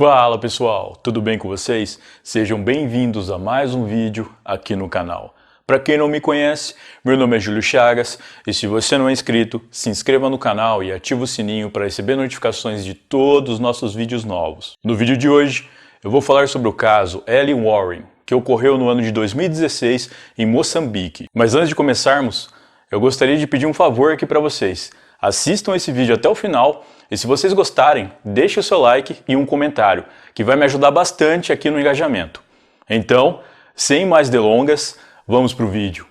Fala pessoal, tudo bem com vocês? Sejam bem-vindos a mais um vídeo aqui no canal. Para quem não me conhece, meu nome é Júlio Chagas e se você não é inscrito, se inscreva no canal e ative o sininho para receber notificações de todos os nossos vídeos novos. No vídeo de hoje, eu vou falar sobre o caso Ellie Warren, que ocorreu no ano de 2016 em Moçambique. Mas antes de começarmos, eu gostaria de pedir um favor aqui para vocês. Assistam esse vídeo até o final e se vocês gostarem, deixe o seu like e um comentário, que vai me ajudar bastante aqui no engajamento. Então, sem mais delongas, vamos para o vídeo.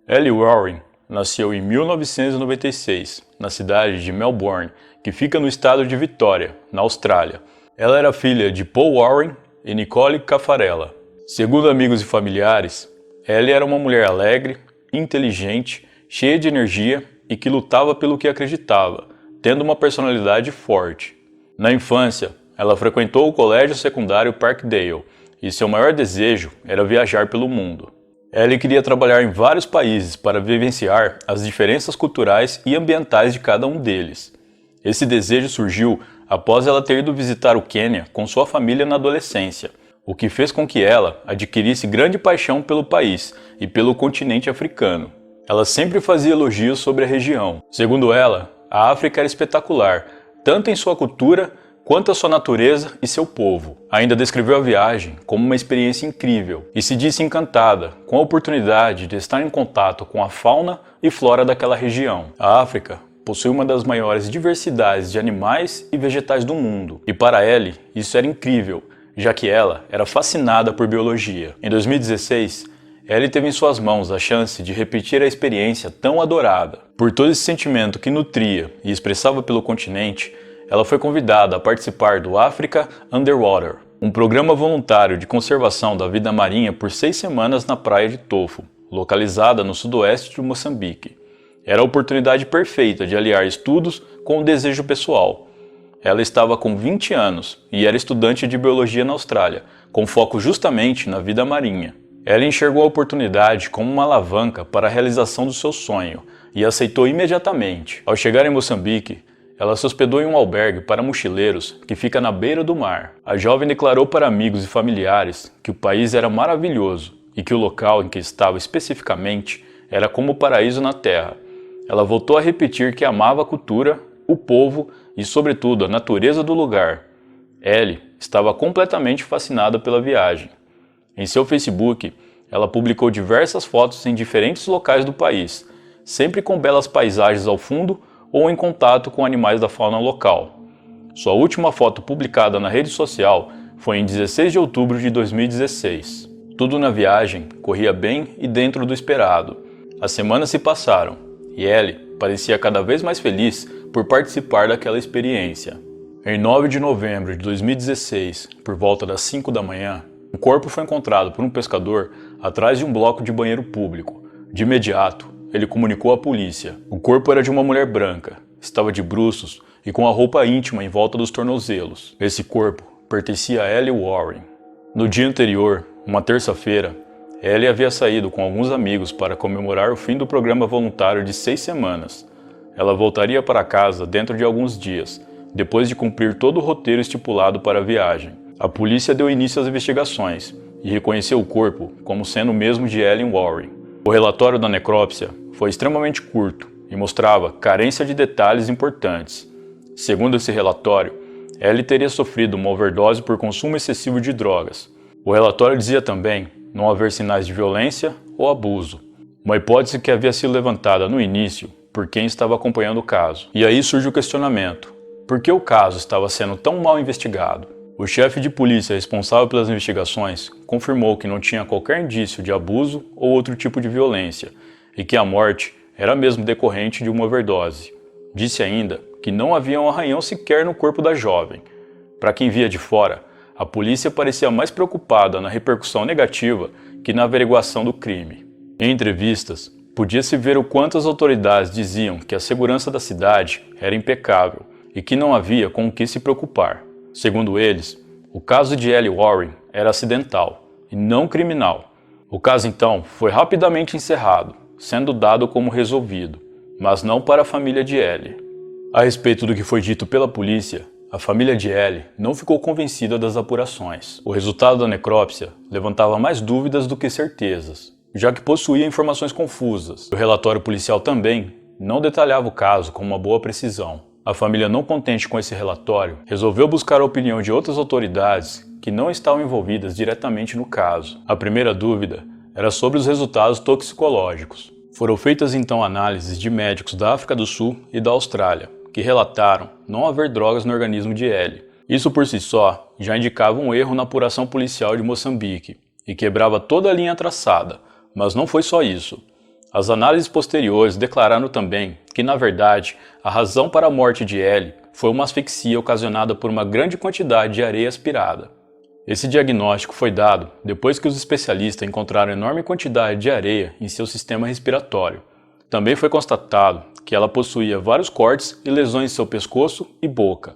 Ellie Warren nasceu em 1996, na cidade de Melbourne, que fica no estado de Vitória, na Austrália. Ela era filha de Paul Warren e Nicole Caffarella. Segundo amigos e familiares, Ellie era uma mulher alegre, inteligente, cheia de energia e que lutava pelo que acreditava, tendo uma personalidade forte. Na infância, ela frequentou o colégio secundário Parkdale e seu maior desejo era viajar pelo mundo. Ellie queria trabalhar em vários países para vivenciar as diferenças culturais e ambientais de cada um deles. Esse desejo surgiu após ela ter ido visitar o Quênia com sua família na adolescência, o que fez com que ela adquirisse grande paixão pelo país e pelo continente africano. Ela sempre fazia elogios sobre a região. Segundo ela, a África era espetacular, tanto em sua cultura quanto a sua natureza e seu povo. Ainda descreveu a viagem como uma experiência incrível e se disse encantada com a oportunidade de estar em contato com a fauna e flora daquela região. A África possui uma das maiores diversidades de animais e vegetais do mundo, e para Ellie isso era incrível, já que ela era fascinada por biologia. Em 2016, Ellie teve em suas mãos a chance de repetir a experiência tão adorada. Por todo esse sentimento que nutria e expressava pelo continente, ela foi convidada a participar do Africa Underwater, um programa voluntário de conservação da vida marinha por 6 semanas na praia de Tofo, localizada no sudoeste de Moçambique. Era a oportunidade perfeita de aliar estudos com o desejo pessoal. Ela estava com 20 anos e era estudante de biologia na Austrália, com foco justamente na vida marinha. Ela enxergou a oportunidade como uma alavanca para a realização do seu sonho e aceitou imediatamente. Ao chegar em Moçambique, ela se hospedou em um albergue para mochileiros que fica na beira do mar. A jovem declarou para amigos e familiares que o país era maravilhoso e que o local em que estava especificamente era como o paraíso na terra. Ela voltou a repetir que amava a cultura, o povo e, sobretudo, a natureza do lugar. Ellie estava completamente fascinada pela viagem. Em seu Facebook, ela publicou diversas fotos em diferentes locais do país, sempre com belas paisagens ao fundo ou em contato com animais da fauna local. Sua última foto publicada na rede social foi em 16 de outubro de 2016. Tudo na viagem corria bem e dentro do esperado. As semanas se passaram e Ellie parecia cada vez mais feliz por participar daquela experiência. Em 9 de novembro de 2016, por volta das 5 da manhã, um corpo foi encontrado por um pescador atrás de um bloco de banheiro público. De imediato, ele comunicou à polícia. O corpo era de uma mulher branca, estava de bruços e com a roupa íntima em volta dos tornozelos. Esse corpo pertencia a Ellie Warren. No dia anterior, uma terça-feira, Ellie havia saído com alguns amigos para comemorar o fim do programa voluntário de 6 semanas. Ela voltaria para casa dentro de alguns dias, depois de cumprir todo o roteiro estipulado para a viagem. A polícia deu início às investigações e reconheceu o corpo como sendo o mesmo de Ellie Warren. O relatório da necrópsia foi extremamente curto e mostrava carência de detalhes importantes. Segundo esse relatório, Ellie teria sofrido uma overdose por consumo excessivo de drogas. O relatório dizia também não haver sinais de violência ou abuso, uma hipótese que havia sido levantada no início por quem estava acompanhando o caso. E aí surge o questionamento: por que o caso estava sendo tão mal investigado? O chefe de polícia responsável pelas investigações confirmou que não tinha qualquer indício de abuso ou outro tipo de violência e que a morte era mesmo decorrente de uma overdose. Disse ainda que não havia um arranhão sequer no corpo da jovem. Para quem via de fora, a polícia parecia mais preocupada na repercussão negativa que na averiguação do crime. Em entrevistas, podia-se ver o quanto as autoridades diziam que a segurança da cidade era impecável e que não havia com o que se preocupar. Segundo eles, o caso de Ellie Warren era acidental e não criminal. O caso então foi rapidamente encerrado, sendo dado como resolvido. mas não para a família de Ellie. A respeito do que foi dito pela polícia, a família de Ellie não ficou convencida das apurações. O resultado da necrópsia levantava mais dúvidas do que certezas, já que possuía informações confusas. O relatório policial também não detalhava o caso com uma boa precisão. A família, não contente com esse relatório, resolveu buscar a opinião de outras autoridades que não estavam envolvidas diretamente no caso. A primeira dúvida era sobre os resultados toxicológicos. Foram feitas então análises de médicos da África do Sul e da Austrália, que relataram não haver drogas no organismo de Ellie. Isso por si só já indicava um erro na apuração policial de Moçambique e quebrava toda a linha traçada, mas não foi só isso. As análises posteriores declararam também que, na verdade, a razão para a morte de Ellie foi uma asfixia ocasionada por uma grande quantidade de areia aspirada. Esse diagnóstico foi dado depois que os especialistas encontraram enorme quantidade de areia em seu sistema respiratório. Também foi constatado que ela possuía vários cortes e lesões em seu pescoço e boca,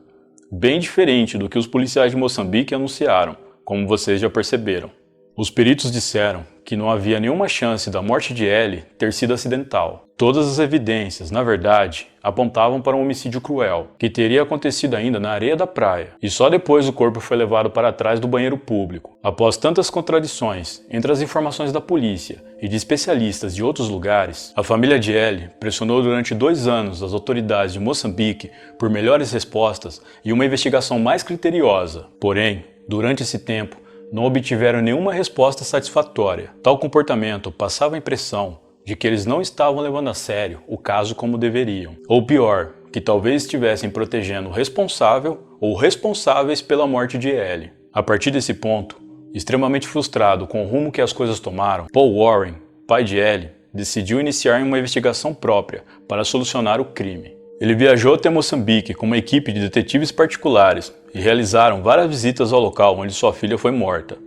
bem diferente do que os policiais de Moçambique anunciaram, como vocês já perceberam. Os peritos disseram que não havia nenhuma chance da morte de Ellie ter sido acidental. Todas as evidências, na verdade, apontavam para um homicídio cruel, que teria acontecido ainda na areia da praia, e só depois o corpo foi levado para trás do banheiro público. Após tantas contradições entre as informações da polícia e de especialistas de outros lugares, a família de Ellie pressionou durante 2 anos as autoridades de Moçambique por melhores respostas e uma investigação mais criteriosa. Porém, durante esse tempo, não obtiveram nenhuma resposta satisfatória. Tal comportamento passava a impressão de que eles não estavam levando a sério o caso como deveriam. Ou pior, que talvez estivessem protegendo o responsável ou responsáveis pela morte de Ellie. A partir desse ponto, extremamente frustrado com o rumo que as coisas tomaram, Paul Warren, pai de Ellie, decidiu iniciar uma investigação própria para solucionar o crime. Ele viajou até Moçambique com uma equipe de detetives particulares e realizaram várias visitas ao local onde sua filha foi morta.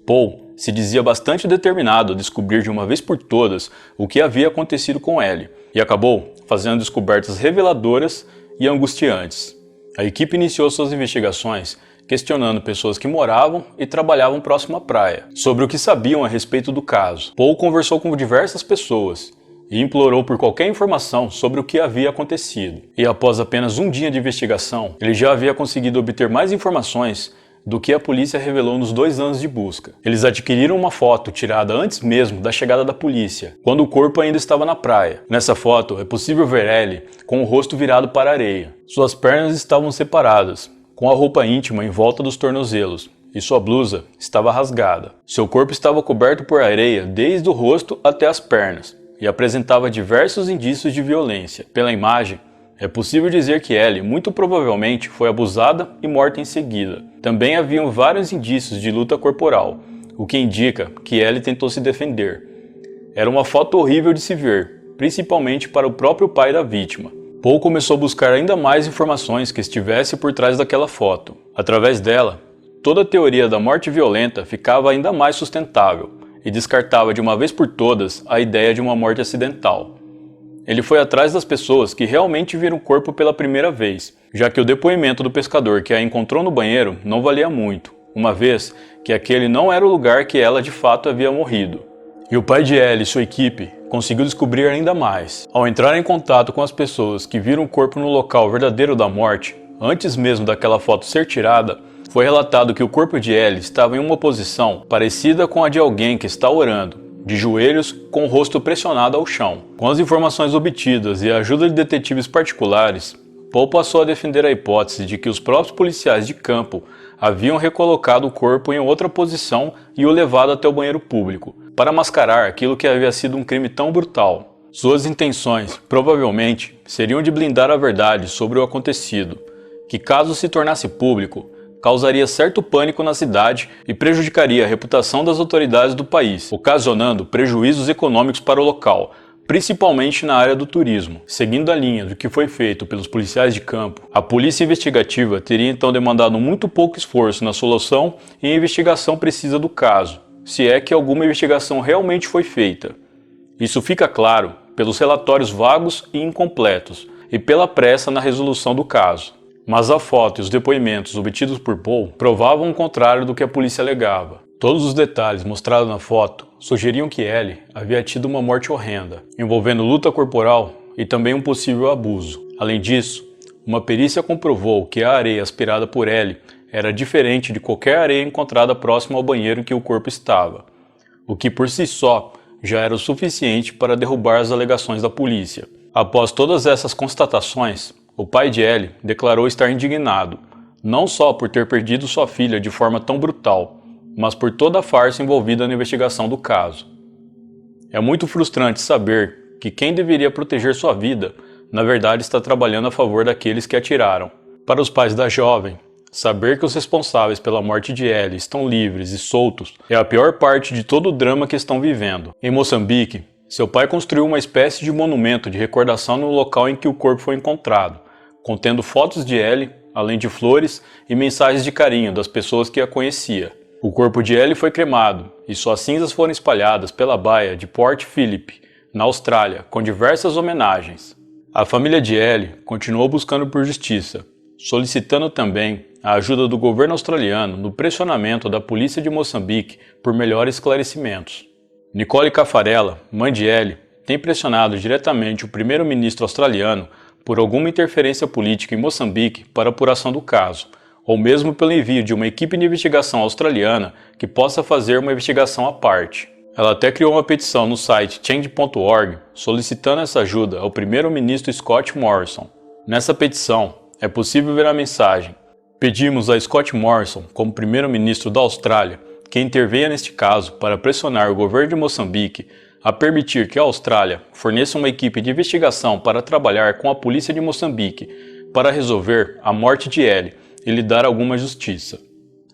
Paul se dizia bastante determinado a descobrir de uma vez por todas o que havia acontecido com Ellie e acabou fazendo descobertas reveladoras e angustiantes. A equipe iniciou suas investigações questionando pessoas que moravam e trabalhavam próximo à praia sobre o que sabiam a respeito do caso. Paul conversou com diversas pessoas e implorou por qualquer informação sobre o que havia acontecido. E após apenas 1 dia de investigação, ele já havia conseguido obter mais informações do que a polícia revelou nos 2 anos de busca. Eles adquiriram uma foto tirada antes mesmo da chegada da polícia, quando o corpo ainda estava na praia. Nessa foto é possível ver Ellie com o rosto virado para a areia. Suas pernas estavam separadas, com a roupa íntima em volta dos tornozelos, e sua blusa estava rasgada. Seu corpo estava coberto por areia desde o rosto até as pernas, e apresentava diversos indícios de violência. Pela imagem, é possível dizer que Ellie muito provavelmente foi abusada e morta em seguida. Também haviam vários indícios de luta corporal, o que indica que Ellie tentou se defender. Era uma foto horrível de se ver, principalmente para o próprio pai da vítima. Paul começou a buscar ainda mais informações que estivessem por trás daquela foto. Através dela, toda a teoria da morte violenta ficava ainda mais sustentável, e descartava de uma vez por todas a ideia de uma morte acidental. Ele foi atrás das pessoas que realmente viram o corpo pela primeira vez, já que o depoimento do pescador que a encontrou no banheiro não valia muito, uma vez que aquele não era o lugar que ela de fato havia morrido. E o pai de Ellie e sua equipe conseguiu descobrir ainda mais. Ao entrar em contato com as pessoas que viram o corpo no local verdadeiro da morte, antes mesmo daquela foto ser tirada, foi relatado que o corpo de Ellie estava em uma posição parecida com a de alguém que está orando, de joelhos com o rosto pressionado ao chão. Com as informações obtidas e a ajuda de detetives particulares, Paul passou a defender a hipótese de que os próprios policiais de campo haviam recolocado o corpo em outra posição e o levado até o banheiro público, para mascarar aquilo que havia sido um crime tão brutal. Suas intenções, provavelmente, seriam de blindar a verdade sobre o acontecido, que caso se tornasse público, causaria certo pânico na cidade e prejudicaria a reputação das autoridades do país, ocasionando prejuízos econômicos para o local, principalmente na área do turismo. Seguindo a linha do que foi feito pelos policiais de campo, a polícia investigativa teria então demandado muito pouco esforço na solução e investigação precisa do caso, se é que alguma investigação realmente foi feita. Isso fica claro pelos relatórios vagos e incompletos e pela pressa na resolução do caso. Mas a foto e os depoimentos obtidos por Paul provavam o contrário do que a polícia alegava. Todos os detalhes mostrados na foto sugeriam que Ellie havia tido uma morte horrenda, envolvendo luta corporal e também um possível abuso. Além disso, uma perícia comprovou que a areia aspirada por Ellie era diferente de qualquer areia encontrada próximo ao banheiro em que o corpo estava, o que por si só já era o suficiente para derrubar as alegações da polícia. Após todas essas constatações, o pai de Ellie declarou estar indignado, não só por ter perdido sua filha de forma tão brutal, mas por toda a farsa envolvida na investigação do caso. É muito frustrante saber que quem deveria proteger sua vida, na verdade está trabalhando a favor daqueles que atiraram. Para os pais da jovem, saber que os responsáveis pela morte de Ellie estão livres e soltos é a pior parte de todo o drama que estão vivendo. Em Moçambique, seu pai construiu uma espécie de monumento de recordação no local em que o corpo foi encontrado, contendo fotos de Ellie, além de flores e mensagens de carinho das pessoas que a conhecia. O corpo de Ellie foi cremado e suas cinzas foram espalhadas pela baía de Port Phillip, na Austrália, com diversas homenagens. A família de Ellie continuou buscando por justiça, solicitando também a ajuda do governo australiano no pressionamento da polícia de Moçambique por melhores esclarecimentos. Nicole Caffarella, mãe de Ellie, tem pressionado diretamente o primeiro-ministro australiano por alguma interferência política em Moçambique para a apuração do caso, ou mesmo pelo envio de uma equipe de investigação australiana que possa fazer uma investigação à parte. Ela até criou uma petição no site change.org solicitando essa ajuda ao primeiro-ministro Scott Morrison. Nessa petição, é possível ver a mensagem: pedimos a Scott Morrison, como primeiro-ministro da Austrália, que intervenha neste caso para pressionar o governo de Moçambique a permitir que a Austrália forneça uma equipe de investigação para trabalhar com a polícia de Moçambique para resolver a morte de Ellie e lhe dar alguma justiça.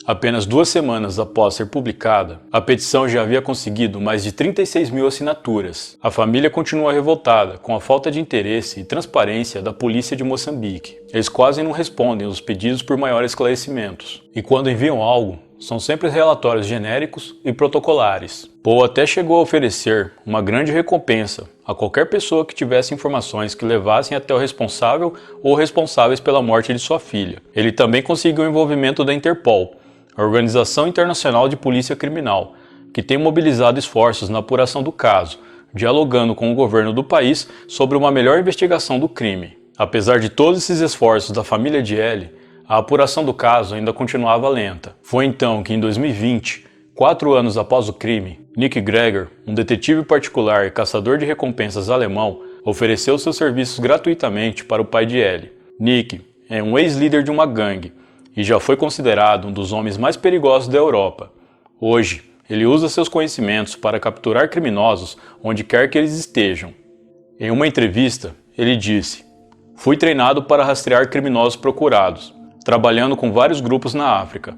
Apenas 2 semanas após ser publicada, a petição já havia conseguido mais de 36 mil assinaturas. A família continua revoltada com a falta de interesse e transparência da polícia de Moçambique. Eles quase não respondem aos pedidos por maiores esclarecimentos. E quando enviam algo, são sempre relatórios genéricos e protocolares. Poe até chegou a oferecer uma grande recompensa a qualquer pessoa que tivesse informações que levassem até o responsável ou responsáveis pela morte de sua filha. Ele também conseguiu o envolvimento da Interpol, a Organização Internacional de Polícia Criminal, que tem mobilizado esforços na apuração do caso, dialogando com o governo do país sobre uma melhor investigação do crime. Apesar de todos esses esforços da família de Ellie, a apuração do caso ainda continuava lenta. Foi então que, em 2020, 4 anos após o crime, Nick Greger, um detetive particular e caçador de recompensas alemão, ofereceu seus serviços gratuitamente para o pai de Ellie. Nick é um ex-líder de uma gangue e já foi considerado um dos homens mais perigosos da Europa. Hoje, ele usa seus conhecimentos para capturar criminosos onde quer que eles estejam. Em uma entrevista, ele disse: "Fui treinado para rastrear criminosos procurados, trabalhando com vários grupos na África,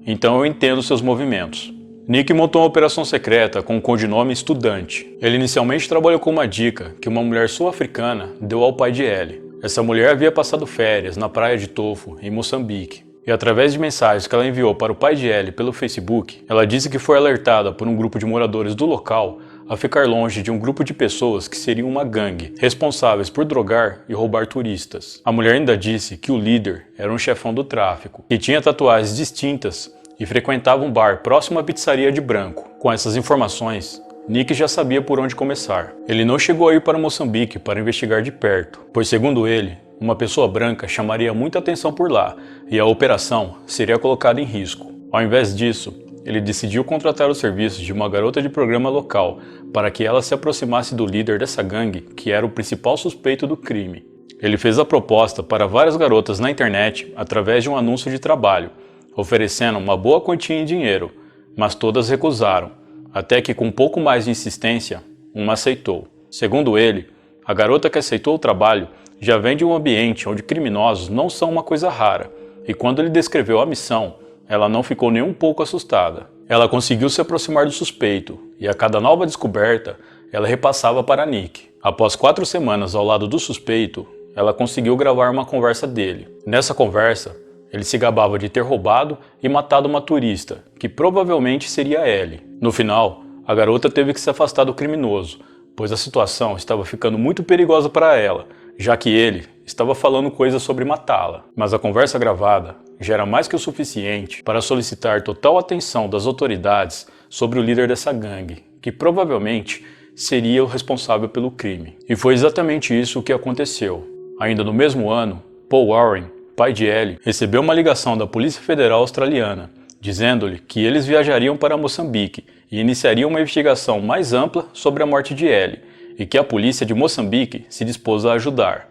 então eu entendo seus movimentos." Nick montou uma operação secreta com o codinome Estudante. Ele inicialmente trabalhou com uma dica que uma mulher sul-africana deu ao pai de Ellie. Essa mulher havia passado férias na praia de Tofo, em Moçambique, e através de mensagens que ela enviou para o pai de Ellie pelo Facebook, ela disse que foi alertada por um grupo de moradores do local a ficar longe de um grupo de pessoas que seriam uma gangue, responsáveis por drogar e roubar turistas. A mulher ainda disse que o líder era um chefão do tráfico, que tinha tatuagens distintas e frequentava um bar próximo à pizzaria de branco. Com essas informações, Nick já sabia por onde começar. Ele não chegou a ir para Moçambique para investigar de perto, pois segundo ele, uma pessoa branca chamaria muita atenção por lá e a operação seria colocada em risco. Ao invés disso, ele decidiu contratar os serviços de uma garota de programa local para que ela se aproximasse do líder dessa gangue, que era o principal suspeito do crime. Ele fez a proposta para várias garotas na internet através de um anúncio de trabalho, oferecendo uma boa quantia em dinheiro, mas todas recusaram, até que com um pouco mais de insistência, uma aceitou. Segundo ele, a garota que aceitou o trabalho já vem de um ambiente onde criminosos não são uma coisa rara, e quando ele descreveu a missão, ela não ficou nem um pouco assustada. Ela conseguiu se aproximar do suspeito, e a cada nova descoberta, ela repassava para Nick. Após 4 semanas ao lado do suspeito, ela conseguiu gravar uma conversa dele. Nessa conversa, ele se gabava de ter roubado e matado uma turista, que provavelmente seria Ellie. No final, a garota teve que se afastar do criminoso, pois a situação estava ficando muito perigosa para ela, já que ele estava falando coisas sobre matá-la. Mas a conversa gravada já era mais que o suficiente para solicitar total atenção das autoridades sobre o líder dessa gangue, que provavelmente seria o responsável pelo crime. E foi exatamente isso o que aconteceu. Ainda no mesmo ano, Paul Warren, pai de Ellie, recebeu uma ligação da Polícia Federal Australiana, dizendo-lhe que eles viajariam para Moçambique e iniciariam uma investigação mais ampla sobre a morte de Ellie, e que a polícia de Moçambique se dispôs a ajudar.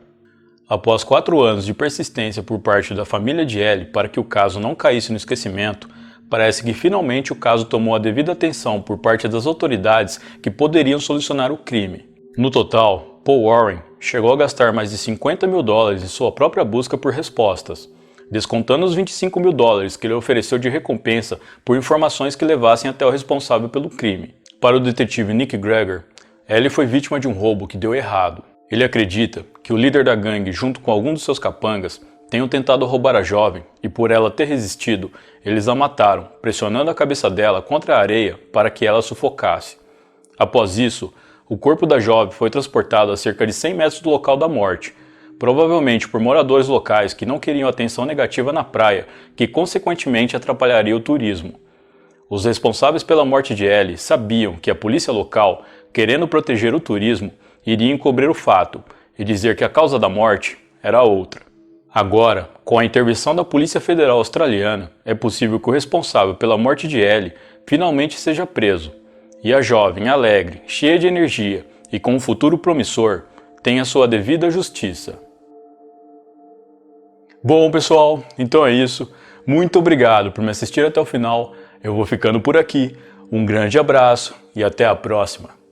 Após 4 anos de persistência por parte da família de Ellie para que o caso não caísse no esquecimento, parece que finalmente o caso tomou a devida atenção por parte das autoridades que poderiam solucionar o crime. No total, Paul Warren chegou a gastar mais de $50 mil em sua própria busca por respostas, descontando os $25 mil que ele ofereceu de recompensa por informações que levassem até o responsável pelo crime. Para o detetive Nick Greger, Ellie foi vítima de um roubo que deu errado. Ele acredita que o líder da gangue, junto com alguns dos seus capangas, tenham tentado roubar a jovem e, por ela ter resistido, eles a mataram, pressionando a cabeça dela contra a areia para que ela sufocasse. Após isso, o corpo da jovem foi transportado a cerca de 100 metros do local da morte, provavelmente por moradores locais que não queriam atenção negativa na praia, que consequentemente atrapalharia o turismo. Os responsáveis pela morte de Ellie sabiam que a polícia local, querendo proteger o turismo, iria encobrir o fato e dizer que a causa da morte era outra. Agora, com a intervenção da Polícia Federal Australiana, é possível que o responsável pela morte de Ellie finalmente seja preso, e a jovem alegre, cheia de energia e com um futuro promissor, tenha sua devida justiça. Bom, pessoal, então é isso. Muito obrigado por me assistir até o final. Eu vou ficando por aqui. Um grande abraço e até a próxima.